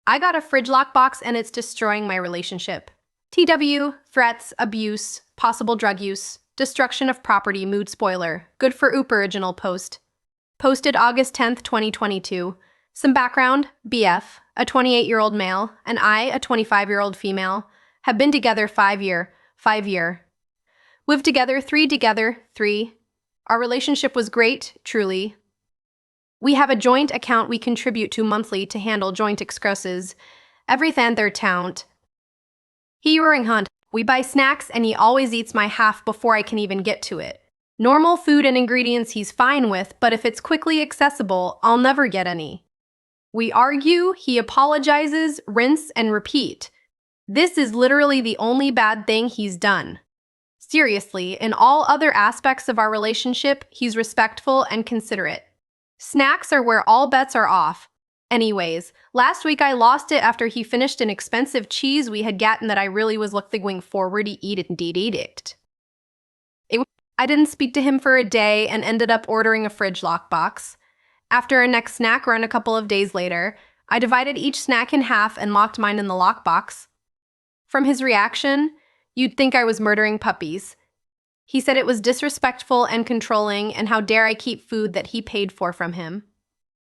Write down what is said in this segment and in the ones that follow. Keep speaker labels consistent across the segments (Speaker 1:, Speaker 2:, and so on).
Speaker 1: I got a fridge lockbox and it's destroying my relationship. TW, threats, abuse, possible drug use, destruction of property, mood spoiler. Good for Oop original post. Posted August 10th, 2022. Some background: BF, a 28-year-old male, and I, a 25-year-old female, have been together 5 year. Lived together, three. Our relationship was great, truly. We have a joint account we contribute to monthly to handle joint expenses. Everything their count. He ring hunt. We buy snacks and he always eats my half before I can even get to it. Normal food and ingredients he's fine with, but if it's quickly accessible, I'll never get any. We argue, he apologizes, rinse and repeat. This is literally the only bad thing he's done. Seriously, in all other aspects of our relationship, he's respectful and considerate. Snacks are where all bets are off. Anyways, last week I lost it after he finished an expensive cheese we had gotten that I really was looking forward to eat it. I didn't speak to him for a day and ended up ordering a fridge lockbox. After a next snack run a couple of days later, I divided each snack in half and locked mine in the lockbox. From his reaction, you'd think I was murdering puppies. He said it was disrespectful and controlling, and how dare I keep food that he paid for from him.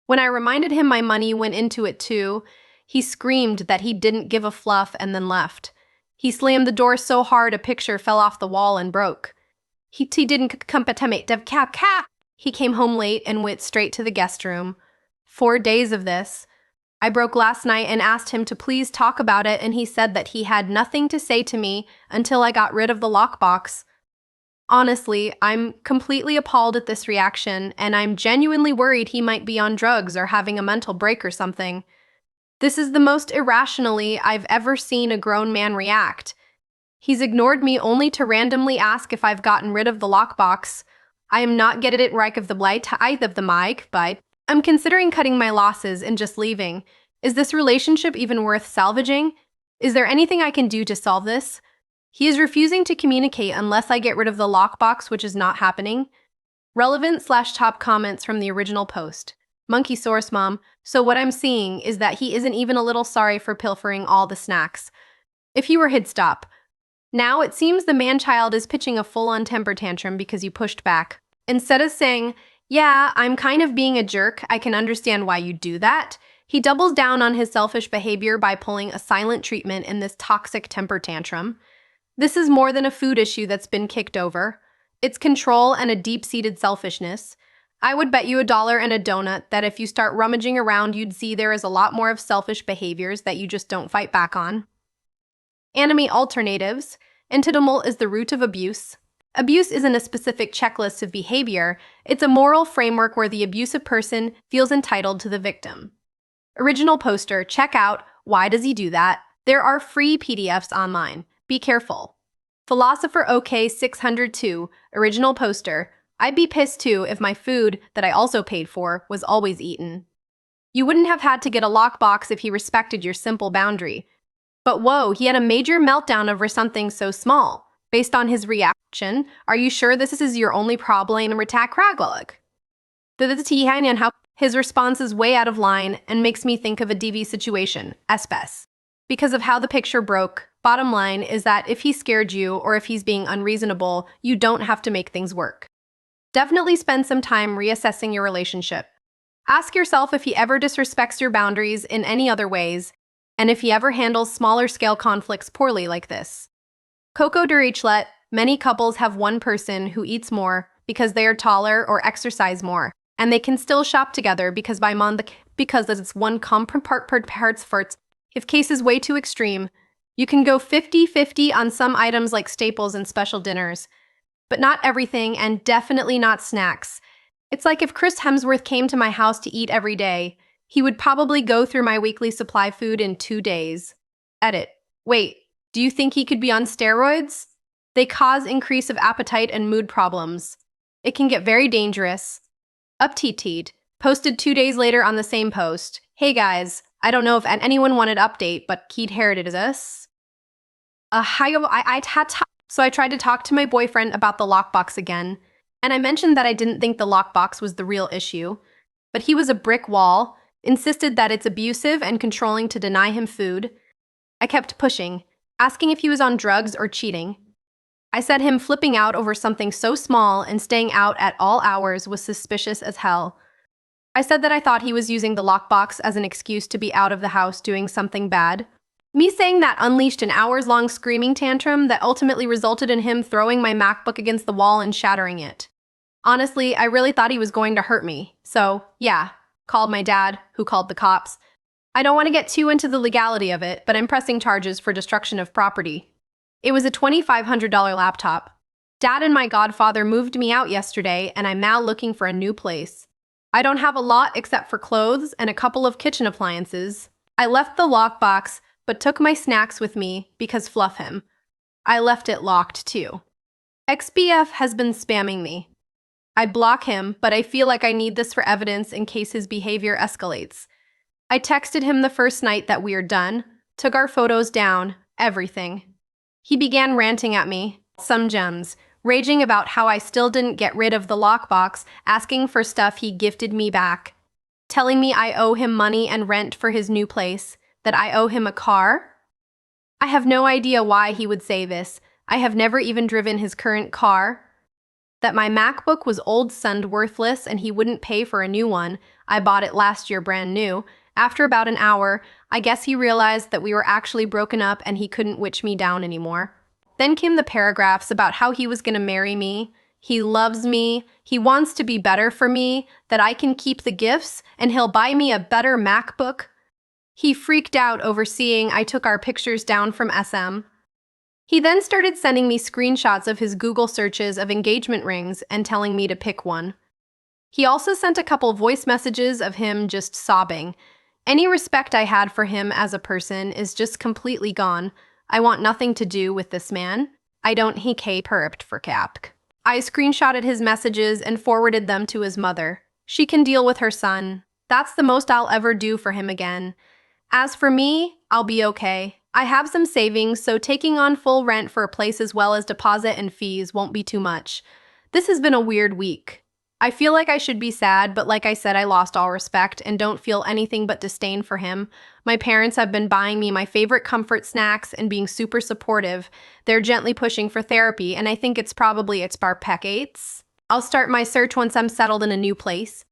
Speaker 1: When I reminded him my money went into it too, he screamed that he didn't give a fluff and then left. He slammed the door so hard a picture fell off the wall and broke. He didn't competamente dev cap. He came home late and went straight to the guest room. 4 days of this. I broke last night and asked him to please talk about it, and he said that he had nothing to say to me until I got rid of the lockbox. Honestly, I'm completely appalled at this reaction, and I'm genuinely worried he might be on drugs or having a mental break or something. This is the most irrationally I've ever seen a grown man react. He's ignored me only to randomly ask if I've gotten rid of the lockbox. I am not getting it right of the blight of the mic, but I'm considering cutting my losses and just leaving. Is this relationship even worth salvaging? Is there anything I can do to solve this? He is refusing to communicate unless I get rid of the lockbox, which is not happening. Relevant/top comments from the original post. Monkey source mom. So what I'm seeing is that he isn't even a little sorry for pilfering all the snacks. If he were, he'd stop. Now it seems the man-child is pitching a full-on temper tantrum because you pushed back. Instead of saying, yeah, I'm kind of being a jerk, I can understand why you do that, he doubles down on his selfish behavior by pulling a silent treatment in this toxic temper tantrum. This is more than a food issue that's been kicked over. It's control and a deep-seated selfishness. I would bet you $1 and a donut that if you start rummaging around, you'd see there is a lot more of selfish behaviors that you just don't fight back on. Anime alternatives. Entitlement is the root of abuse. Abuse isn't a specific checklist of behavior, it's a moral framework where the abusive person feels entitled to the victim. Original poster, check out Why Does He Do That? There are free PDFs online. Be careful. Philosopher OK 602, original poster, I'd be pissed too if my food, that I also paid for, was always eaten. You wouldn't have had to get a lockbox if he respected your simple boundary. But whoa, he had a major meltdown over something so small. Based on his reaction, are you sure this is your only problem? How his response is way out of line and makes me think of a DV situation, espes. Because of how the picture broke, bottom line is that if he scared you or if he's being unreasonable, you don't have to make things work. Definitely spend some time reassessing your relationship. Ask yourself if he ever disrespects your boundaries in any other ways, and if he ever handles smaller scale conflicts poorly like this. Coco Dirichlet, many couples have one person who eats more because they are taller or exercise more, and they can still shop together because it's one parts farts. If case is way too extreme, you can go 50-50 on some items like staples and special dinners, but not everything, and definitely not snacks. It's like if Chris Hemsworth came to my house to eat every day, he would probably go through my weekly supply food in 2 days. Edit. Wait, do you think he could be on steroids? They cause increase of appetite and mood problems. It can get very dangerous. Upteed. Posted 2 days later on the same post. Hey guys, I don't know if anyone wanted update, but Keith herited us. So I tried to talk to my boyfriend about the lockbox again, and I mentioned that I didn't think the lockbox was the real issue, but he was a brick wall, insisted that it's abusive and controlling to deny him food. I kept pushing, asking if he was on drugs or cheating. I said him flipping out over something so small and staying out at all hours was suspicious as hell. I said that I thought he was using the lockbox as an excuse to be out of the house doing something bad. Me saying that unleashed an hours-long screaming tantrum that ultimately resulted in him throwing my MacBook against the wall and shattering it. Honestly, I really thought he was going to hurt me, so, yeah, called my dad, who called the cops. I don't want to get too into the legality of it, but I'm pressing charges for destruction of property. It was a $2,500 laptop. Dad and my godfather moved me out yesterday, and I'm now looking for a new place. I don't have a lot except for clothes and a couple of kitchen appliances. I left the lockbox, but took my snacks with me because fluff him. I left it locked too. XBF has been spamming me. I block him, but I feel like I need this for evidence in case his behavior escalates. I texted him the first night that we are done, took our photos down, everything. He began ranting at me, some gems, raging about how I still didn't get rid of the lockbox, asking for stuff he gifted me back, telling me I owe him money and rent for his new place, that I owe him a car. I have no idea why he would say this. I have never even driven his current car. That my MacBook was old and worthless and he wouldn't pay for a new one. I bought it last year brand new. After about an hour, I guess he realized that we were actually broken up and he couldn't witch me down anymore. Then came the paragraphs about how he was gonna marry me. He loves me, he wants to be better for me, that I can keep the gifts, and he'll buy me a better MacBook. He freaked out over seeing I took our pictures down from SM. He then started sending me screenshots of his Google searches of engagement rings and telling me to pick one. He also sent a couple voice messages of him just sobbing. Any respect I had for him as a person is just completely gone. I want nothing to do with this man. I don't he perped for cap. I screenshotted his messages and forwarded them to his mother. She can deal with her son. That's the most I'll ever do for him again. As for me, I'll be okay. I have some savings, so taking on full rent for a place as well as deposit and fees won't be too much. This has been a weird week. I feel like I should be sad, but like I said, I lost all respect and don't feel anything but disdain for him. My parents have been buying me my favorite comfort snacks and being super supportive. They're gently pushing for therapy, and I think it's probably its barpecates. I'll start my search once I'm settled in a new place.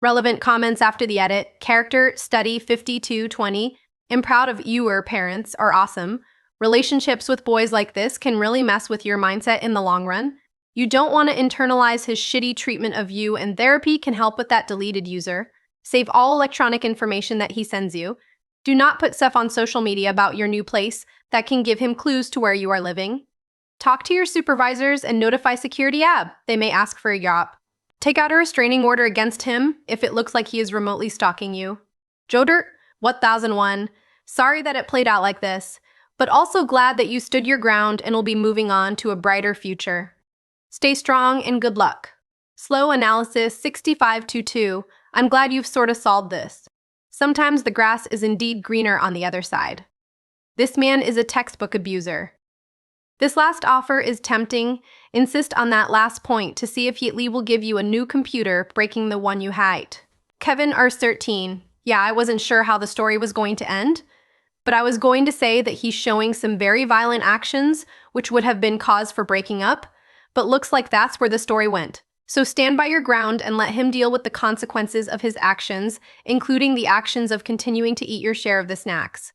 Speaker 1: Relevant comments after the edit. Character, study 5220. I'm proud of your parents are awesome. Relationships with boys like this can really mess with your mindset in the long run. You don't want to internalize his shitty treatment of you, and therapy can help with that. Deleted user. Save all electronic information that he sends you. Do not put stuff on social media about your new place that can give him clues to where you are living. Talk to your supervisors and notify security app. They may ask for a yop. Take out a restraining order against him if it looks like he is remotely stalking you. Jodert, 1001. Sorry that it played out like this, but also glad that you stood your ground and will be moving on to a brighter future. Stay strong and good luck. Slow analysis 6522. I'm glad you've sort of solved this. Sometimes the grass is indeed greener on the other side. This man is a textbook abuser. This last offer is tempting. Insist on that last point to see if he will give you a new computer, breaking the one you had. Kevin R13. Yeah, I wasn't sure how the story was going to end, but I was going to say that he's showing some very violent actions, which would have been cause for breaking up, but looks like that's where the story went. So stand by your ground and let him deal with the consequences of his actions, including the actions of continuing to eat your share of the snacks.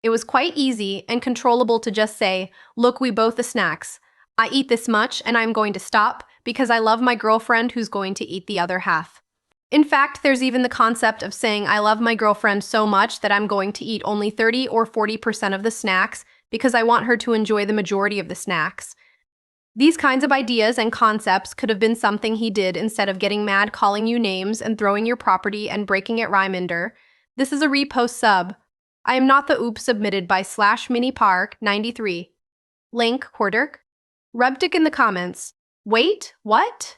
Speaker 1: It was quite easy and controllable to just say, look, we both the snacks. I eat this much and I'm going to stop because I love my girlfriend who's going to eat the other half. In fact, there's even the concept of saying I love my girlfriend so much that I'm going to eat only 30 or 40% of the snacks because I want her to enjoy the majority of the snacks. These kinds of ideas and concepts could have been something he did instead of getting mad, calling you names, and throwing your property and breaking it reminder. This is a repost sub. I am not the oops submitted by /minipark93. Link, Hordirk. Rebdick in the comments. Wait, what?